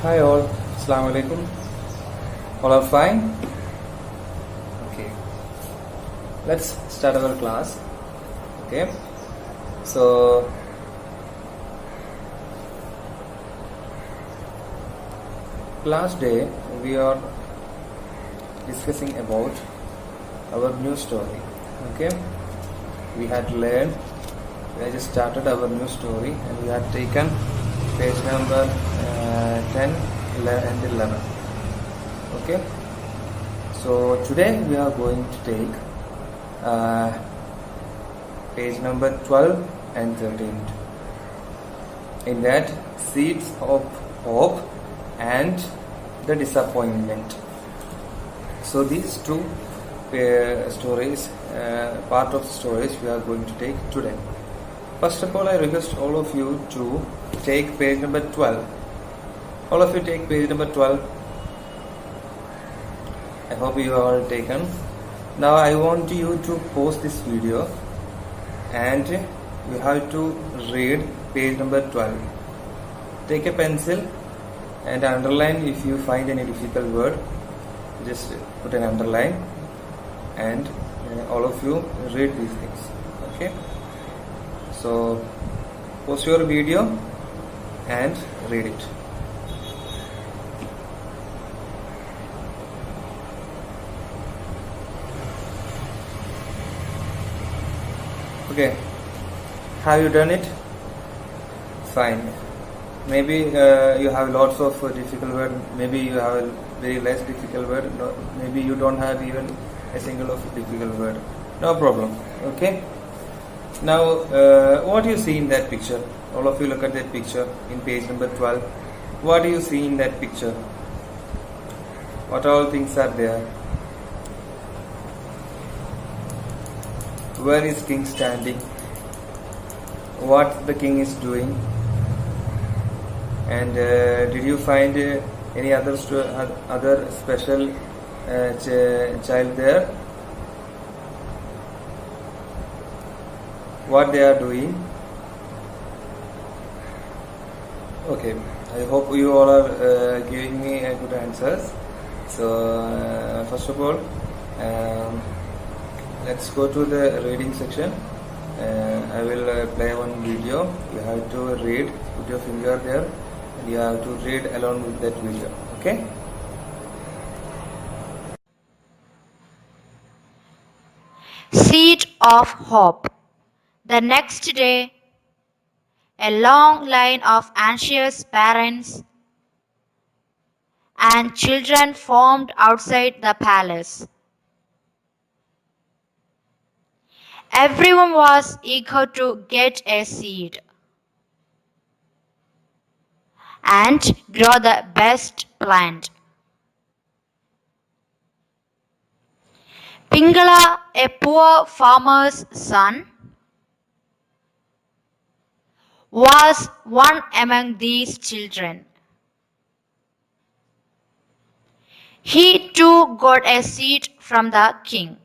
Hi all, Assalamu alaikum. All are fine? Okay, let's start our class. Okay, so last day we are discussing about our new story. Okay, we had learned, we had just started our new story and we had taken page number 10, 11 and 11. Okay, so today we are going to take page number 12 and 13. In that, seeds of hope and the disappointment. So these two stories, part of stories we are going to take today. First of all, I request all of you to take page number 12. All of you take page number 12. I hope you are all taken. Now I want you to pause this video and you have to read page number 12. Take a pencil and underline. If you find any difficult word, just put an underline and all of you read these things. Okay, so pause your video and read it. Okay, have you done it? Fine. Maybe you have lots of difficult word. Maybe you have a very less difficult word. No, maybe you don't have even a single of difficult word. No problem. Okay. Now, what do you see in that picture? All of you look at that picture in page number 12. What do you see in that picture? What all things are there? Where is king standing? What the king is doing? And did you find any other special child there? What they are doing? Okay, I hope you all are giving me good answers. So first of all, let's go to the reading section. I will play one video. You have to read, put your finger there and you have to read along with that video. Okay? Seed of hope. The next day, a long line of anxious parents and children formed outside the palace. Everyone was eager to get a seed and grow the best plant. Pingala, a poor farmer's son, was one among these children. He too got a seed from the king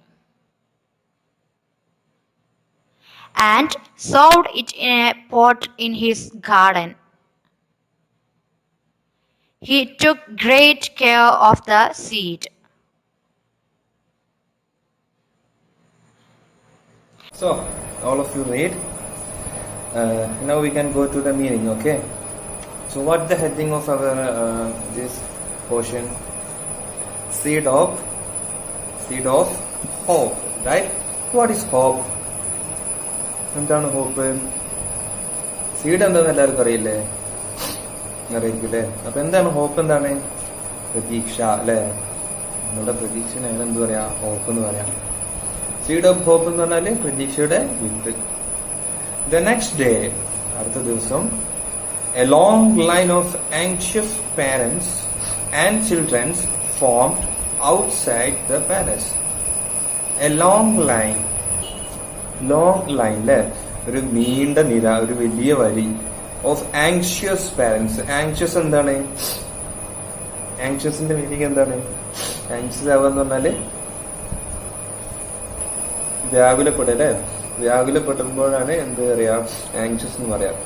and sowed it in a pot in his garden. He took great care of the seed. So, all of you read. Now we can go to the meaning, okay? So what the heading of our this portion? Seed of hope, right? What is hope? എന്താണ് hope? Seed എന്താന്ന് എല്ലാവർക്കും അറിയില്ലേ? അറിയിക്കില്ലേ? അപ്പൊ എന്താണ് hope? എന്താണ് പ്രതീക്ഷ, അല്ലെ? നമ്മുടെ പ്രതീക്ഷയാണ് എന്ത് പറയാ, ഹോപ്പ് എന്ന് പറയാം. സീഡ് ഓഫ് ഹോപ്പ് എന്ന് പറഞ്ഞാല് പ്രതീക്ഷയുടെ വിത്ത്. The next day, അടുത്ത ദിവസം, a long line of anxious parents and children formed outside the palace. A long line, അല്ലെ? ഒരു നീണ്ട നിര, ഒരു വലിയ വരി ഓഫ് ആങ്ഷ്യസ് പാരന്റ്സ്. ആങ്ഷ്യസ് എന്താണ്? ആങ്ഷ്യസിന്റെ മീനിങ് എന്താണ്? ആങ്ഷ്യസ് ആവാന്ന് പറഞ്ഞാല് വ്യാകുലപ്പെടല്ലേ? വ്യാകുലപ്പെടുമ്പോഴാണ് എന്ത് പറയാ, ആങ്ഷ്യസ് എന്ന് പറയാം.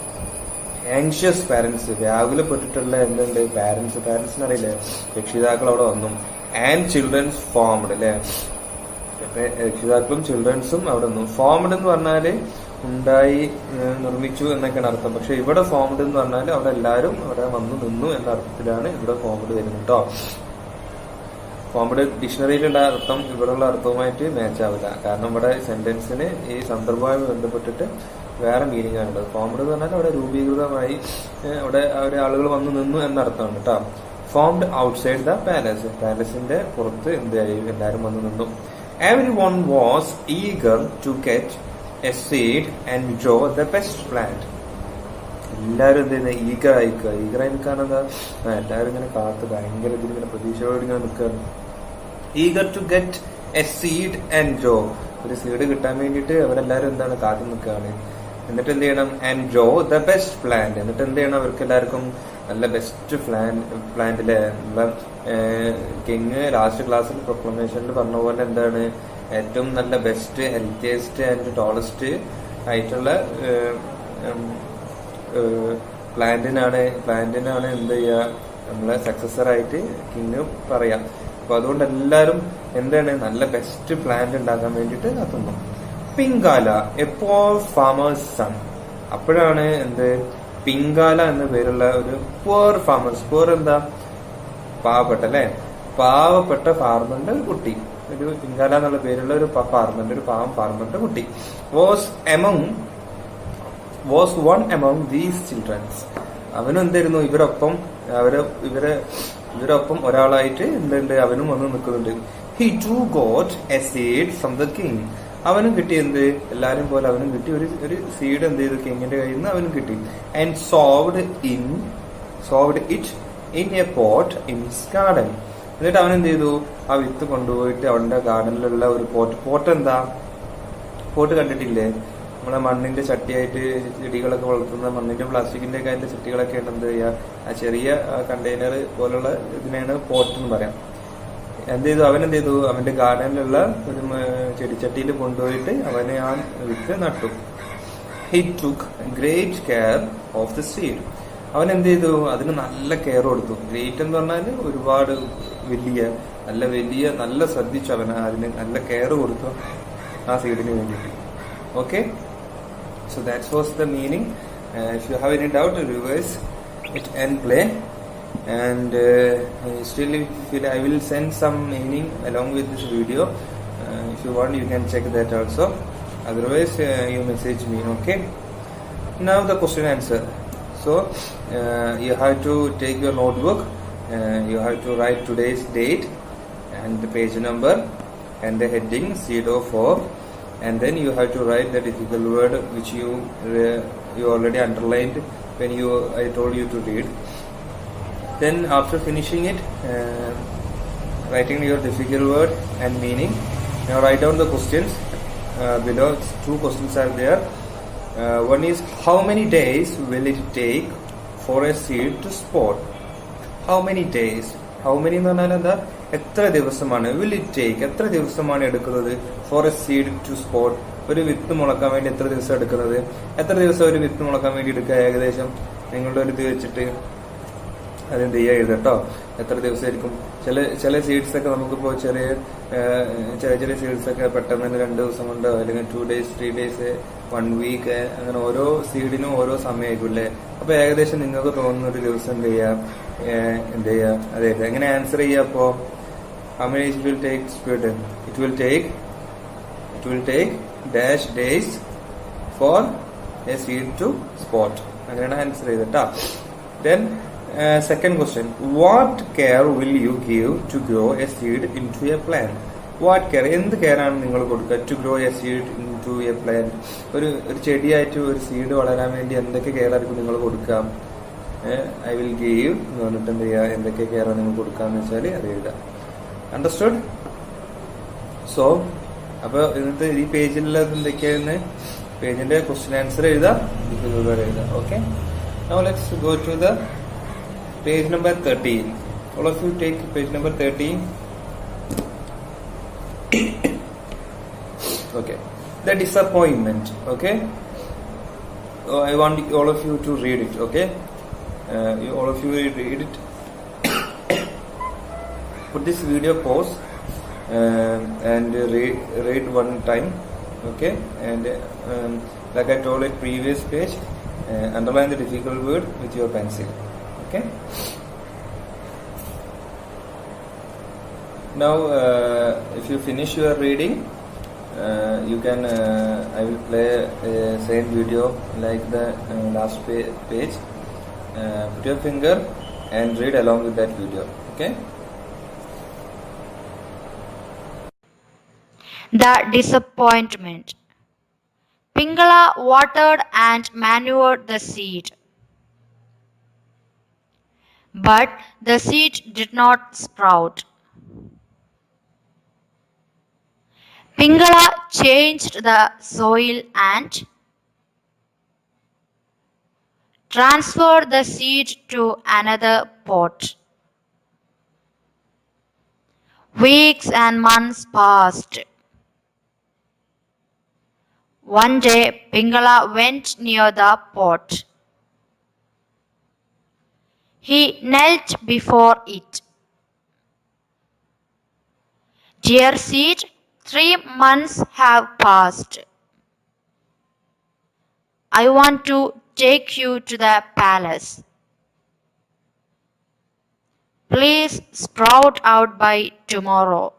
ആങ്ഷ്യസ് പാരന്റ്സ്, വ്യാകുലപ്പെട്ടിട്ടുള്ള എന്തുണ്ട് പാരന്റ്സിന് അറിയില്ലേ, രക്ഷിതാക്കൾ അവിടെ വന്നു. ആൻഡ് ചിൽഡ്രൻസ് ഫോംഡ് അല്ലെ, രക്ഷിതാക്കളും ചിൽഡ്രൻസും അവിടെ നിന്നു. ഫോംഡ് എന്ന് പറഞ്ഞാല് ഉണ്ടായി, നിർമ്മിച്ചു എന്നൊക്കെയാണ് അർത്ഥം. പക്ഷെ ഇവിടെ ഫോംഡ് എന്ന് പറഞ്ഞാൽ അവിടെ എല്ലാവരും അവിടെ വന്നു നിന്നു എന്ന അർത്ഥത്തിലാണ് ഇവിടെ ഫോംഡ് വരുന്നത് കേട്ടോ. ഫോംഡ് ഡിക്ഷണറിയിലുള്ള അർത്ഥം ഇവിടെയുള്ള അർത്ഥവുമായിട്ട് മാച്ച് ആവില്ല. കാരണം ഇവിടെ സെന്റൻസിന് ഈ സന്ദർഭവുമായി ബന്ധപ്പെട്ടിട്ട് വേറെ മീനിങ് ആണുള്ളത്. ഫോംഡ് എന്ന് പറഞ്ഞാൽ അവിടെ രൂപീകൃതമായി, അവിടെ ആളുകൾ വന്നു നിന്നു എന്നർത്ഥമാണ് കേട്ടോ. ഫോംഡ് ഔട്ട്സൈഡ് ദ പാലസ്, പാലസിന്റെ പുറത്ത് എന്തായി എല്ലാവരും വന്നു നിന്നു. Everyone was eager to get a seed and grow the best plant. എല്ലാവരും എന്ത് ചെയ്യുന്നത്, ഈഗറായി നിൽക്കാനെന്താ, എല്ലാവരും ഇങ്ങനെ കാത്ത് ഭയങ്കര ഇതിലിങ്ങനെ പ്രതീക്ഷയോട് ഇങ്ങനെ നിൽക്കുകയാണ്. Eager to get a seed and grow, ഒരു സീഡ് കിട്ടാൻ വേണ്ടിയിട്ട് അവരെല്ലാവരും എന്താണ് കാത്തു നിൽക്കുകയാണ്. എന്നിട്ട് എന്ത് ചെയ്യണം, and grow the best plant, എന്നിട്ട് എന്ത് ചെയ്യണം, അവർക്ക് എല്ലാവർക്കും നല്ല ബെസ്റ്റ് പ്ലാന്റിലെ കിങ് ലാസ്റ്റ് ക്ലാസ്സിൽ പ്രൊക്ലമേഷനിൽ പറഞ്ഞ പോലെ എന്താണ് ഏറ്റവും നല്ല ബെസ്റ്റ് ഹെൽത്തിയസ്റ്റ് ആൻഡ് ടോളസ്റ്റ് ആയിട്ടുള്ള പ്ലാന്റിനാണ് എന്ത് ചെയ്യുക, നമ്മളെ സക്സസർ ആയിട്ട് കിങ് പറയാം. അപ്പൊ അതുകൊണ്ട് എല്ലാരും എന്താണ് നല്ല ബെസ്റ്റ് പ്ലാന്റ് ഉണ്ടാക്കാൻ വേണ്ടിയിട്ട് കാത്തുന്നു. പിങ്കാല എ പോർ ഫാമേഴ്സ് സൺ, അപ്പോഴാണ് എന്ത് പിങ്കാല എന്ന പേരുള്ള ഒരു പുവർ ഫാമേഴ്സ്, പുവർ എന്താ പാവപ്പെട്ട അല്ലെ, പാവപ്പെട്ട ഫാർമറിന്റെ ഒരു കുട്ടി, ഒരു പിങ്കാല എന്നുള്ള പേരുള്ള ഒരു ഫാർമറിന്റെ, ഒരു പാവം ഫാർമറിന്റെ കുട്ടി was one among these childrens, അവനും എന്തായിരുന്നു ഇവരൊപ്പം ഒരാളായിട്ട് എന്തുണ്ട്, അവനും വന്ന് നിൽക്കുന്നുണ്ട്. He too got a seed from the king, അവനും കിട്ടി എന്ത്, എല്ലാരും പോലെ അവനും കിട്ടി ഒരു സീഡ് എന്ത് ചെയ്തു, കിങ്ങിന്റെ കയ്യിൽ നിന്ന് അവനും കിട്ടി. And sowed it in A pot in his garden, എന്നിട്ട് അവൻ എന്ത് ചെയ്തു, ആ വിത്ത് കൊണ്ടുപോയിട്ട് അവന്റെ ഗാർഡനിലുള്ള ഒരു പോട്ട് എന്താ, പോട്ട് കണ്ടിട്ടില്ലേ, നമ്മളെ മണ്ണിന്റെ ചട്ടിയായിട്ട് ചെടികളൊക്കെ വളർത്തുന്ന മണ്ണിന്റെ പ്ലാസ്റ്റിക്കിന്റെ ഒക്കെ അതിന്റെ ചട്ടികളൊക്കെ ഉണ്ട്, എന്ത് ചെയ്യുക, ആ ചെറിയ കണ്ടെയ്നർ പോലുള്ള ഇതിനെയാണ് പോട്ട് എന്ന് പറയാം. എന്ത് ചെയ്തു, അവനെന്ത് ചെയ്തു, അവന്റെ ഗാർഡനിലുള്ള ഒരു ചെടിച്ചട്ടിയിൽ കൊണ്ടുപോയിട്ട് അവനെ ആ വിത്ത് നട്ടു. He took great care of the seed, അവൻ എന്ത് ചെയ്തു, അതിന് നല്ല കെയർ കൊടുത്തു. ഗ്രേറ്റ് എന്ന് പറഞ്ഞാൽ ഒരുപാട് നല്ല ശ്രദ്ധിച്ചു, അവൻ അതിന് നല്ല കെയർ കൊടുത്തു ആ സീഡിന് വേണ്ടിയിട്ട്. Okay, so that was the meaning. If you have any doubt, reverse it and play. And still I will send some meaning along with this video. If you want, you can check that also. Otherwise you message me. Okay, now the question answer. So you have to take your notebook, you have to write today's date and the page number and the heading CO4, and then you have to write the difficult word which you already underlined when I told you to read. Then after finishing it, writing your difficult word and meaning, now write down the questions below. 2 questions are there. One is, how many days will it take for a seed to spot? How many days? How many എന്ന് പറഞ്ഞാൽ എന്താ, എത്ര ദിവസമാണ്, will it take, എത്ര ദിവസമാണ് എടുക്കുന്നത്, for a seed to spot, ഒരു വിത്ത് മുളക്കാൻ വേണ്ടി എത്ര ദിവസം എടുക്കുന്നത്, എത്ര ദിവസം ഒരു വിത്ത് മുളക്കാൻ വേണ്ടി എടുക്കുക, ഏകദേശം നിങ്ങളുടെ ഒരു ഇത് വെച്ചിട്ട് അതെന്ത് ചെയ്യുക എഴുതട്ടോ, എത്ര ദിവസമായിരിക്കും. ചില സീഡ്സ് ഒക്കെ നമുക്കിപ്പോ ചെറിയ സീഡ്സ് ഒക്കെ പെട്ടെന്ന് തന്നെ 2 ദിവസം കൊണ്ടോ അല്ലെങ്കിൽ 2 days 3 days 1 week അങ്ങനെ ഓരോ സീഡിനും ഓരോ സമയമായിരിക്കും അല്ലേ. അപ്പൊ ഏകദേശം നിങ്ങൾക്ക് തോന്നുന്ന ഒരു ദിവസം എന്ത് ചെയ്യാ അതെ എങ്ങനെ ആൻസർ ചെയ്യാ. അപ്പോ how many it will take speed, it will take dash days for a seed to spot, അങ്ങനെയാണ് ആൻസർ ചെയ്തിട്ടാ. Then second question, what care will you give to grow a seed into a plant? What care, എന്ത് care ആണ് നിങ്ങൾ കൊടുക്കുക, to grow a seed into a plant, ഒരു ചെടിയായിട്ട് ഒരു seed വളരാൻ വേണ്ടി എന്തൊക്കെ കെയർ ആയിരിക്കും നിങ്ങൾ കൊടുക്കാം. I will give എന്ന് പറഞ്ഞിട്ട് എന്ത് ചെയ്യുക, എന്തൊക്കെ കെയർ ആണ് നിങ്ങൾ കൊടുക്കാന്ന് വെച്ചാൽ അത് എഴുതാം. അണ്ടർസ്റ്റുഡ്? സോ അപ്പൊ ഇന്നത്തെ ഈ പേജിലുള്ളത് എന്തൊക്കെയായിരുന്നു, പേജിന്റെ ക്വസ്റ്റ്യൻ ആൻസർ എഴുതാം, okay. Now let's go to the page number 13. All of you take page number 13. Okay, the disappointment. Okay, I want all of you to read it, okay? All of you read it. Put this video pause and read one time, okay? And like I told at previous page, underline the difficult word with your pencil, okay? Now if you finish your reading, you can I will play same video like the last page. Put your finger and read along with that video, okay? The disappointment. Pingala watered and manured the seed, but the seed did not sprout. Pingala changed the soil and transferred the seed to another pot. Weeks and months passed. One day, Pingala went near the pot. He knelt before it. Dear seed, 3 months have passed. I want to take you to the palace. Please sprout out by tomorrow.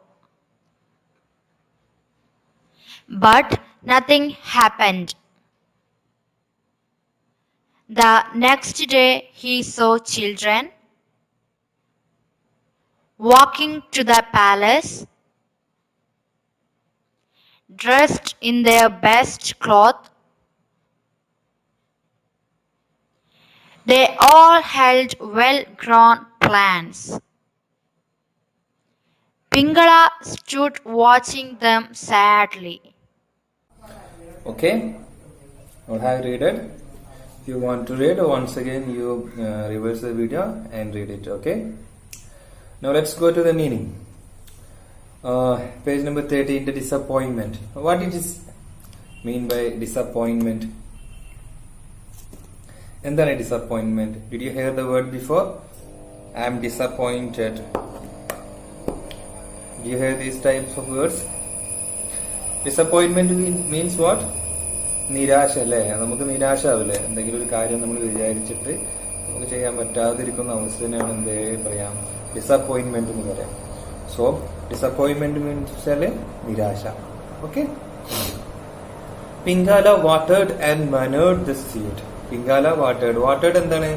But nothing happened. The next day he saw children walking to the palace, dressed in their best cloth. They all held well-grown plants. Pingala stood watching them sadly. Okay, I'll have read it. If you want to read, once again you reverse the video and read it, okay? Now let's go to the meaning. Page number 13, the disappointment. What it is mean by disappointment? എന്താണ് disappointment? Did you hear the word before? I am disappointed. Do you hear these types of words? Disappointment means what? നിരാശ അല്ലേ? നമുക്ക് നിരാശ ആവില്ലേ? എന്തെങ്കിലും ഒരു കാര്യം നമ്മൾ വിചാരിച്ചിട്ട് നമുക്ക് ചെയ്യാൻ പറ്റാതിരിക്കുന്ന അവസ്ഥയാണ് എന്ത് പറയാം? ഡിസപ്പോയിന്റ്മെന്റ് എന്ന് പറയാം. സോ ഡിസപ്പോയിന്റ്മെന്റ് മീൻസ് നിരാശ. Okay. Pingala watered and manured the seed. Pingala watered എന്താണ്?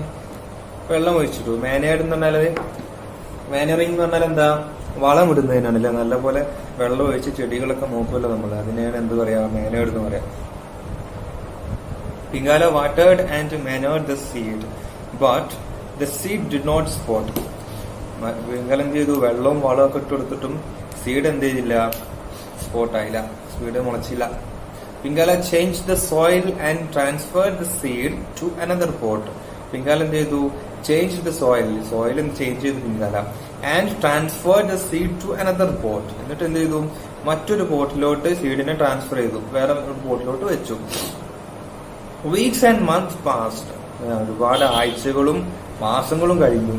വെള്ളം ഒഴിച്ചിട്ടു. മാനേർഡ് എന്ന് പറഞ്ഞാല് മാനറിങ് എന്ന് പറഞ്ഞാൽ എന്താ? വളം ഇടുന്നതിനാണല്ലേ? നല്ലപോലെ വെള്ളം ഒഴിച്ച് ചെടികളൊക്കെ നോക്കുമല്ലോ നമ്മൾ. അതിനെയാണ് എന്ത് പറയാ? മാനേർഡ് എന്ന് പറയാം. Pingala watered and manured the seed, but the seed did not sprout. പിങ്കാല എന്ത് ചെയ്തു? വെള്ളവും വളമൊക്കെ ഇട്ട് കൊടുത്തിട്ടും സീഡ് എന്ത് ചെയ്തില്ല? സ്പോട്ട് ആയില്ല, സീഡ് മുളച്ചില്ല. Pingala change the soil and transfer the seed to another pot. Pingala എന്ത് ചെയ്തു? ചേഞ്ച് ദ സോയിൽ ചേഞ്ച് ചെയ്തു Pingala, and transfer the seed to another pot. എന്നിട്ട് എന്ത് ചെയ്തു? മറ്റൊരു പോട്ടിലോട്ട് സീഡിനെ ട്രാൻസ്ഫർ ചെയ്തു, വേറെ ഒരു പോട്ടിലോട്ട് വെച്ചു. Weeks and months passed. ഒരുപാട് ആഴ്ചകളും മാസങ്ങളും കഴിഞ്ഞു.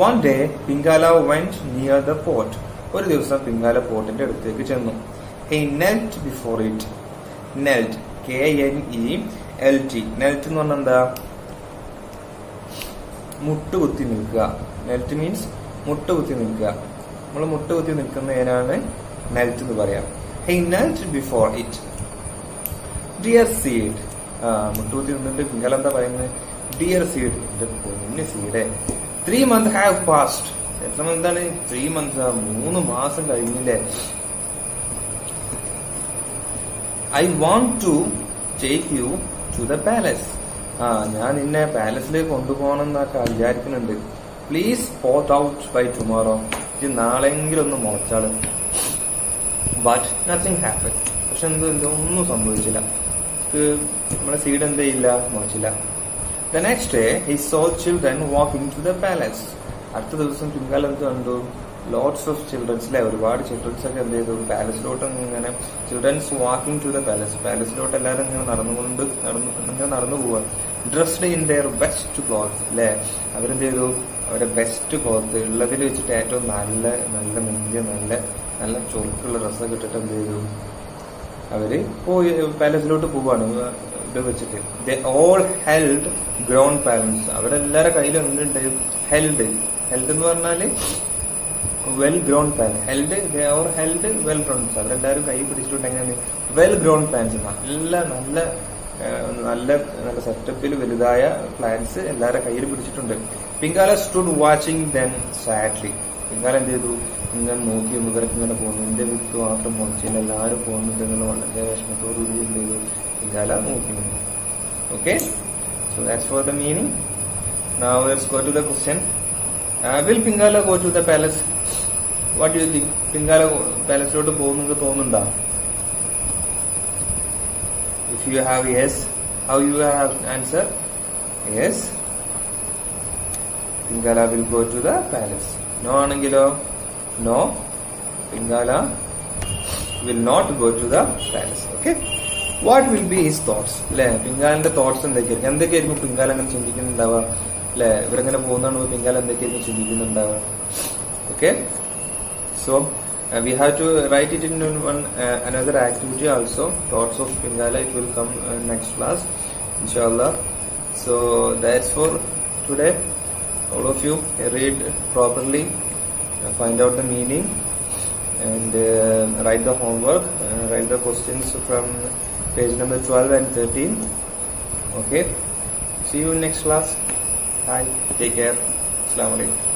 One day Pingala went near the pot. ഒരു ദിവസം പിങ്കാല പോട്ടിന്റെ അടുത്തേക്ക് ചെന്നു. He knelt before it. Knelt, KNELT. Knelt എന്ന് പറഞ്ഞാൽ എന്താ? മുട്ടുകുത്തി നിൽക്കുക. നെൽറ്റ് മീൻസ് മുട്ടുകുത്തി നിൽക്കുക. നമ്മൾ മുട്ടുകുത്തി നിൽക്കുന്നതിനാണ് നെൽറ്റ് എന്ന് പറയാം. He knelt before it. Dear seed. മുട്ടുകുത്തി നിന്നിട്ട് പിങ്കാല എന്താ പറയുന്നത്? ഡിയർ സീഡ്, എന്റെ പൊന്നു സീഡേ. 3 months have passed. എത്ര മന്താണ്? 3 months. 3 മാസം കഴിഞ്ഞില്ലേ? I want to take you to the palace. ഞാൻ നിന്നെ പാലസിലേക്ക് കൊണ്ടുപോകണം എന്നൊക്കെ വിചാരിക്കുന്നുണ്ട്. Please pot out by tomorrow. ഇത് നാളെങ്കിലും ഒന്ന് മുളച്ചാള്. But nothing happen. പക്ഷെ ഒന്നും സംഭവിച്ചില്ല. നമ്മളെ സീഡ് എന്ത് ചെയ്യില്ല? മുളച്ചില്ല. The next day he saw children walking to the palace. അടുത്ത ദിവസം പിങ്കാല എന്ത് കണ്ടു? ലോട്ട്സ് ഓഫ് ചിൽഡ്രൻസ് അല്ലെ, ഒരുപാട് ചിൽഡ്രൻസ് ഒക്കെ എന്ത് ചെയ്തു, പാലസിലോട്ട് ഇങ്ങനെ ചിൽഡ്രൻസ് വാക്കിംഗ് ടു ദ പാലസിലോട്ട് എല്ലാവരും ഇങ്ങനെ നടന്നു പോവാ. Dressed in there best cloth അല്ലെ, അവരെന്ത് ചെയ്തു, അവരുടെ ബെസ്റ്റ് ക്ലോത്ത് ഉള്ളതിൽ വെച്ചിട്ട് ഏറ്റവും നല്ല നല്ല മുന്തിയ നല്ല ചൊറുക്കുള്ള ഡ്രസ്സൊക്കെ ഇട്ടിട്ട് എന്ത് ചെയ്തു, അവര് പോയി പാലസിലോട്ട് പോവാണ് ഇത് വെച്ചിട്ട്. They all held grown parents, അവരെല്ലാരുടെ കയ്യിലും എന്തുണ്ട്, ഹെൽഡ് എന്ന് പറഞ്ഞാല് well grown pan, held well grown, അവരെല്ലാവരും കൈ പിടിച്ചിട്ടുണ്ട് എങ്ങനെയാണ്, വെൽ ഗ്രോൺ പ്ലാന്റ്സ്, നല്ല സെറ്റപ്പിൽ വലുതായ പ്ലാന്റ്സ് എല്ലാവരുടെ കയ്യിൽ പിടിച്ചിട്ടുണ്ട്. പിങ്കാല സ്റ്റുഡ് വാച്ചിങ് ദെൻ സാഡ്ലി, പിങ്കാല എന്ത് ചെയ്തു, ഇങ്ങനെ നോക്കി ഇവർക്ക് ഇങ്ങനെ പോകുന്നു, എന്റെ വിത്ത് മാത്രം മുളച്ചില്ല, എല്ലാവരും പോകുന്നുണ്ട് എന്നുള്ള വളരെ വിഷമത്തോടുകൂടി എന്ത് ചെയ്തു, പിങ്കാല നോക്കി നിന്നു. Okay, so that's for the meaning. Now let's go to the question. Will Pingala go to the palace? What you think? Pingala പാലസിലോട്ട് പോകുന്നത് തോന്നുന്നുണ്ടോ? If you have yes, how you have answer? Yes, Pingala will go to the palace. No anengilo? No, Pingala will not go to the palace. Okay, what will be his thoughts? അല്ലെ, പിങ്കാലിന്റെ thoughts എന്തൊക്കെയായിരിക്കും പിങ്കാല അങ്ങനെ ചിന്തിക്കുന്നുണ്ടാവുക അല്ലെ, ഇവരെങ്ങനെ പോകുന്നതാണ് പിങ്കാല എന്തൊക്കെയായിരിക്കും ചിന്തിക്കുന്നുണ്ടാവുക. Okay, so we have to write it in another activity also, thoughts of Pingala. It will come next class inshallah. So that's for today. All of you read properly, find out the meaning, and write the homework, write the questions from page number 12 and 13. Okay, see you in next class. Bye, take care, Assalamu alaikum.